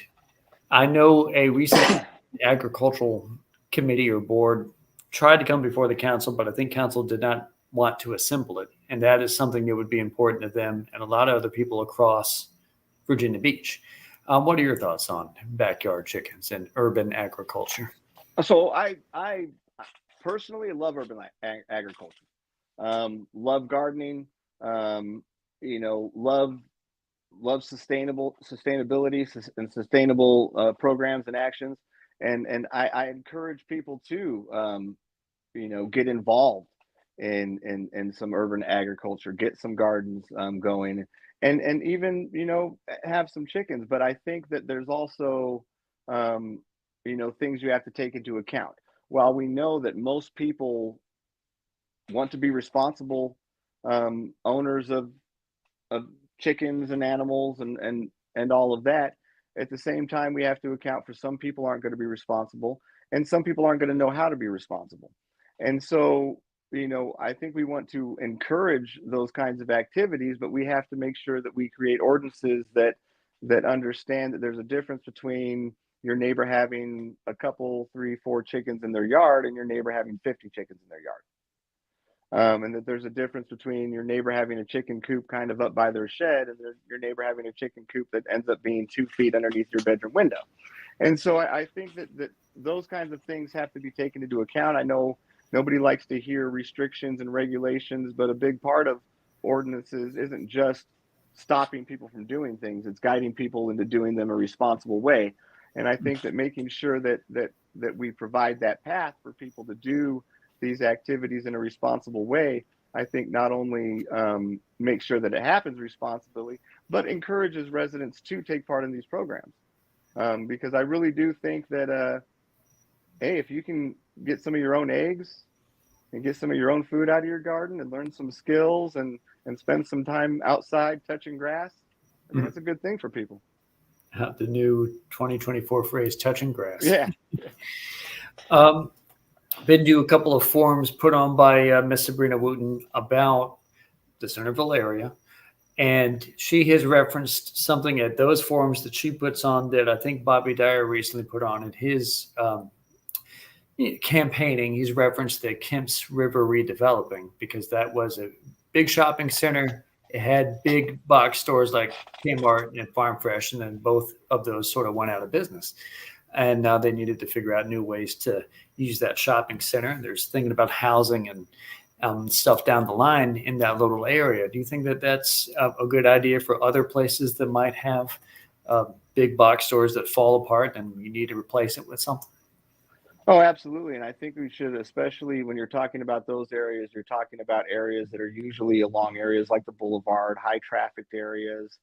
S1: I know a recent agricultural committee or board tried to come before the council, but I think council did not want to assemble it. And that is something that would be important to them and a lot of other people across Virginia Beach. What are your thoughts on backyard chickens and urban agriculture?
S2: So I personally love urban agriculture. Love gardening. Love sustainability and sustainable programs and actions. And I encourage people to get involved in some urban agriculture, get some gardens going, and even have some chickens. But I think that there's also things you have to take into account. While we know that most people want to be responsible owners of chickens and animals and all of that, at the same time we have to account for some people aren't going to be responsible and some people aren't going to know how to be responsible. And so I think we want to encourage those kinds of activities, but we have to make sure that we create ordinances that understand that there's a difference between your neighbor having a couple, 3, 4 chickens in their yard and your neighbor having 50 chickens in their yard. And that there's a difference between your neighbor having a chicken coop kind of up by their shed and your neighbor having a chicken coop that ends up being 2 feet underneath your bedroom window. And so I think that those kinds of things have to be taken into account. I know nobody likes to hear restrictions and regulations, but a big part of ordinances isn't just stopping people from doing things, it's guiding people into doing them a responsible way. And I think that making sure that we provide that path for people to do these activities in a responsible way, I think not only make sure that it happens responsibly, but encourages residents to take part in these programs. Because I really do think that, hey, if you can get some of your own eggs and get some of your own food out of your garden and learn some skills and spend some time outside touching grass, I think that's a good thing for people.
S1: The new 2024 phrase, touching grass.
S2: Yeah.
S1: Been to a couple of forums put on by Miss Sabrina Wooten about the Centerville area. And she has referenced something at those forums that she puts on that I think Bobby Dyer recently put on in his campaigning. He's referenced the Kemps River redeveloping because that was a big shopping center. It had big box stores like Kmart and Farm Fresh, and then both of those sort of went out of business. And now they needed to figure out new ways to use that shopping center. There's thinking about housing and stuff down the line in that little area. Do you think that that's a good idea for other places that might have big box stores that fall apart and you need to replace it with something?
S2: Oh, absolutely. And I think we should, especially when you're talking about those areas, you're talking about areas that are usually along areas like the boulevard, high trafficked areas,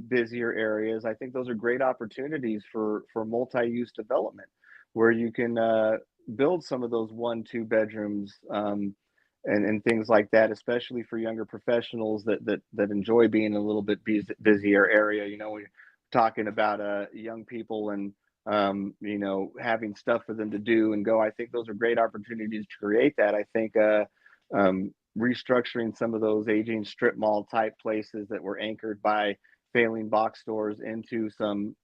S2: busier areas. I think those are great opportunities for multi-use development where you can build some of those 1-2 bedrooms and things like that, especially for younger professionals that enjoy being in a little bit busier area. We're talking about young people and having stuff for them to do and go. I think those are great opportunities to create that. I think restructuring some of those aging strip mall type places that were anchored by failing box stores into some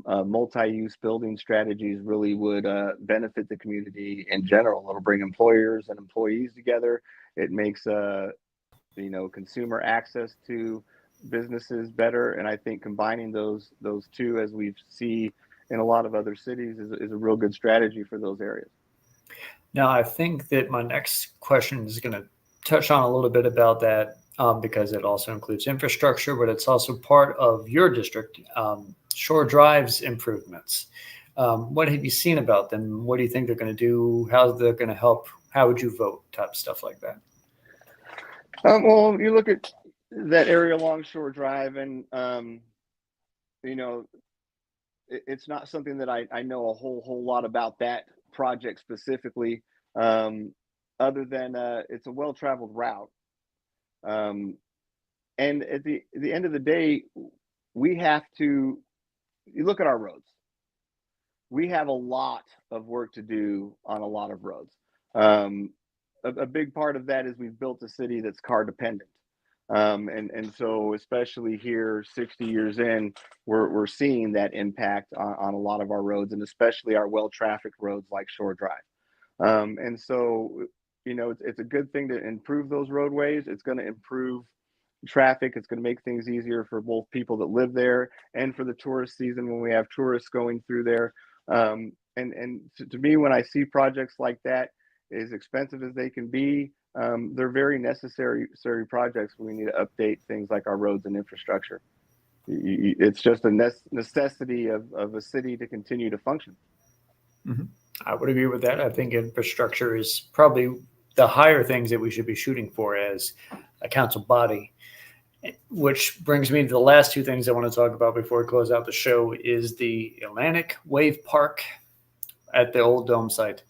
S2: multi-use building strategies really would benefit the community in general. It'll bring employers and employees together. It makes consumer access to businesses better, and I think combining those two, as we see in a lot of other cities, is a real good strategy for those areas.
S1: Now, I think that my next question is going to touch on a little bit about that because it also includes infrastructure, but it's also part of your district, Shore Drive's improvements. What have you seen about them? What do you think they're going to do? How they're going to help? How would you vote? Type stuff like that.
S2: Well, you look at that area along Shore Drive, and it's not something that I know a whole lot about that project specifically, other than it's a well-traveled route. And at the end of the day, we have to you look at our roads. We have a lot of work to do on a lot of roads. Um, a big part of that is we've built a city that's car dependent. And so especially here 60 years in, we're seeing that impact on a lot of our roads, and especially our well-trafficked roads like Shore Drive. And so, it's a good thing to improve those roadways. It's going to improve traffic. It's going to make things easier for both people that live there and for the tourist season when we have tourists going through there. And to me, when I see projects like that, as expensive as they can be, they're very necessary projects when we need to update things like our roads and infrastructure. It's just a necessity of a city to continue to function.
S1: Mm-hmm. I would agree with that. I think infrastructure is probably the higher things that we should be shooting for as a council body. Which brings me to the last two things I want to talk about before we close out the show is the Atlantic Wave Park at the old Dome site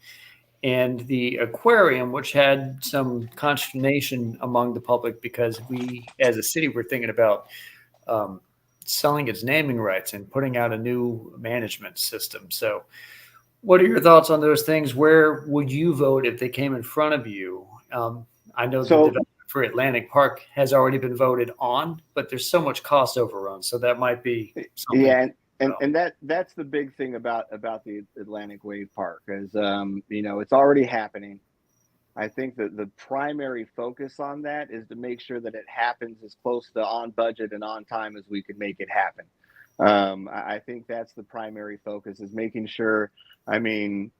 S1: and the Aquarium, which had some consternation among the public because we, as a city, were thinking about um, selling its naming rights and putting out a new management system. So, what are your thoughts on those things? Where would you vote if they came in front of you? I know the
S2: So
S1: development for Atlantic Park has already been voted on, but there's so much cost overrun, so that might be something.
S2: yeah, and that's the big thing about the Atlantic Wave Park is it's already happening. I think that the primary focus on that is to make sure that it happens as close to on budget and on time as we could make it happen. I think that's the primary focus is making sure. I mean,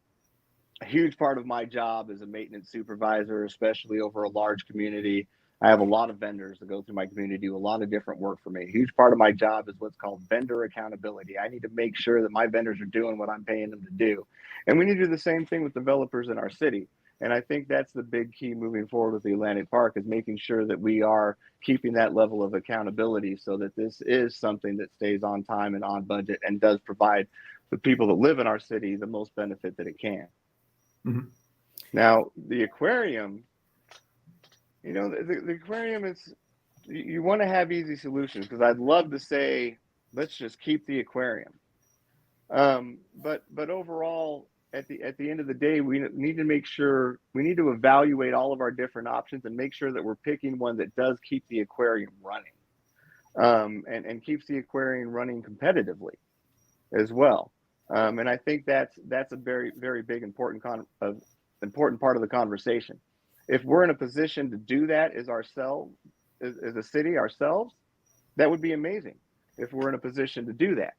S2: a huge part of my job as a maintenance supervisor, especially over a large community. I have a lot of vendors that go through my community, do a lot of different work for me. A huge part of my job is what's called vendor accountability. I need to make sure that my vendors are doing what I'm paying them to do. And we need to do the same thing with developers in our city. And I think that's the big key moving forward with the Atlantic Park is making sure that we are keeping that level of accountability so that this is something that stays on time and on budget and does provide the people that live in our city the most benefit that it can.
S1: Mhm.
S2: Now, the aquarium, the aquarium is, you want to have easy solutions because I'd love to say, let's just keep the aquarium. But overall, at the end of the day, we need to make sure we need to evaluate all of our different options and make sure that we're picking one that does keep the aquarium running, and keeps the aquarium running competitively as well. And I think that's a very very big important part of the conversation. If we're in a position to do that as ourselves, as a city ourselves, that would be amazing. If we're in a position to do that,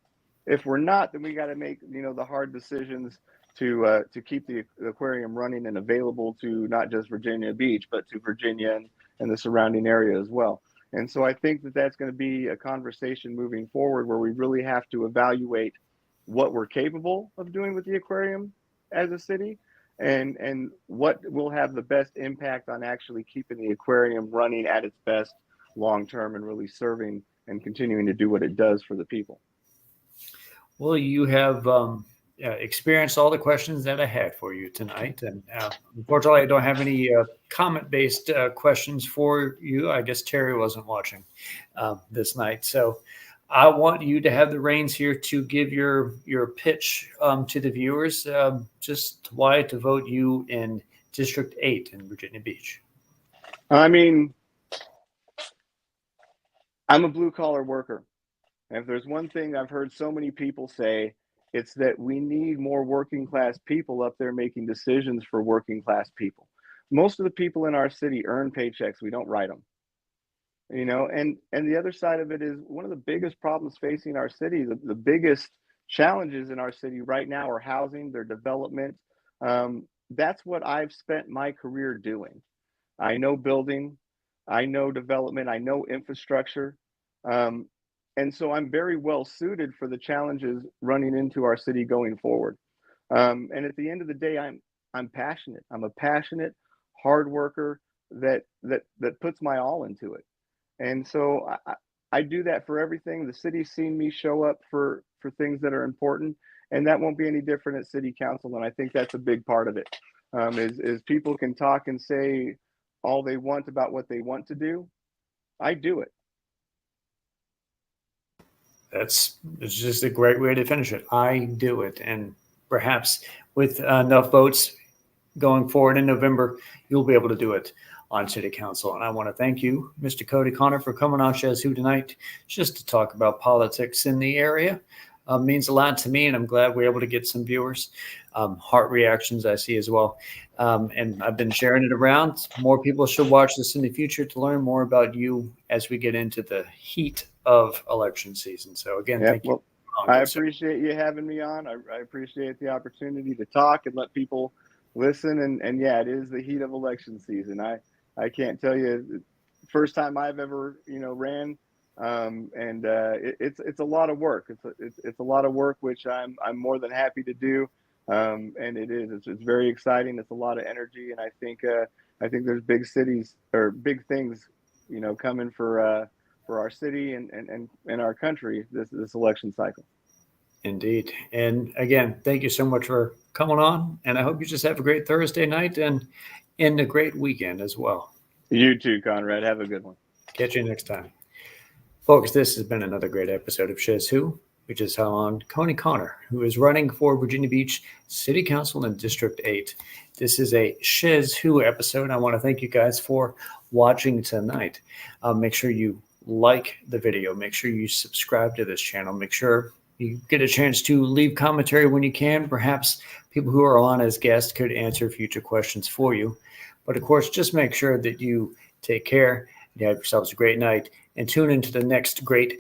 S2: if we're not, then we got to make the hard decisions to keep the aquarium running and available to not just Virginia Beach, but to Virginia and the surrounding area as well. And so I think that that's going to be a conversation moving forward where we really have to evaluate what we're capable of doing with the aquarium as a city and what will have the best impact on actually keeping the aquarium running at its best long term and really serving and continuing to do what it does for the people.
S1: Well, you have experienced all the questions that I had for you tonight, and unfortunately, I don't have any comment-based questions for you. I guess Terry wasn't watching this night, so I want you to have the reins here to give your pitch to the viewers, just why to vote you in District 8 in Virginia Beach.
S2: I mean, I'm a blue collar worker. And if there's one thing I've heard so many people say, it's that we need more working class people up there making decisions for working class people. Most of the people in our city earn paychecks. We don't write them. And the other side of it is one of the biggest problems facing our city, the biggest challenges in our city right now are housing, their development. That's what I've spent my career doing. I know building. I know development, I know infrastructure. Um, and so I'm very well suited for the challenges running into our city going forward. And at the end of the day, I'm passionate. I'm a passionate hard worker that puts my all into it. And so I do that for everything. The city's seen me show up for things that are important, and that won't be any different at city council. And I think that's a big part of it. Is people can talk and say all they want about what they want to do. I do it.
S1: It's just a great way to finish it. I do it. And perhaps with enough votes going forward in November, you'll be able to do it on city council. And I want to thank you, Mr. Cody Conner, for coming on SchezzWho tonight just to talk about politics in the area. Means a lot to me, and I'm glad we're able to get some viewers. Heart reactions I see as well. And I've been sharing it around. More people should watch this in the future to learn more about you as we get into the heat of election season. So again,
S2: Yeah,
S1: thank you.
S2: well, I appreciate you having me on. I appreciate the opportunity to talk and let people listen. And yeah, it is the heat of election season. I can't tell you, first time I've ever ran, and it's a lot of work. It's a lot of work, which I'm more than happy to do. And it's very exciting. It's a lot of energy, and I think there's big cities or big things coming for our city and our country this election cycle.
S1: Indeed. And again, thank you so much for coming on. And I hope you just have a great Thursday night and a great weekend as well.
S2: You too, Conrad. Have a good one.
S1: Catch you next time. Folks, this has been another great episode of SchezzWho, which is on Cody Conner, who is running for Virginia Beach City Council in District 8. This is a SchezzWho episode. I want to thank you guys for watching tonight. Make sure you like the video. Make sure you subscribe to this channel. Make sure you get a chance to leave commentary when you can. Perhaps people who are on as guests could answer future questions for you. But of course, just make sure that you take care. You have yourselves a great night and tune into the next great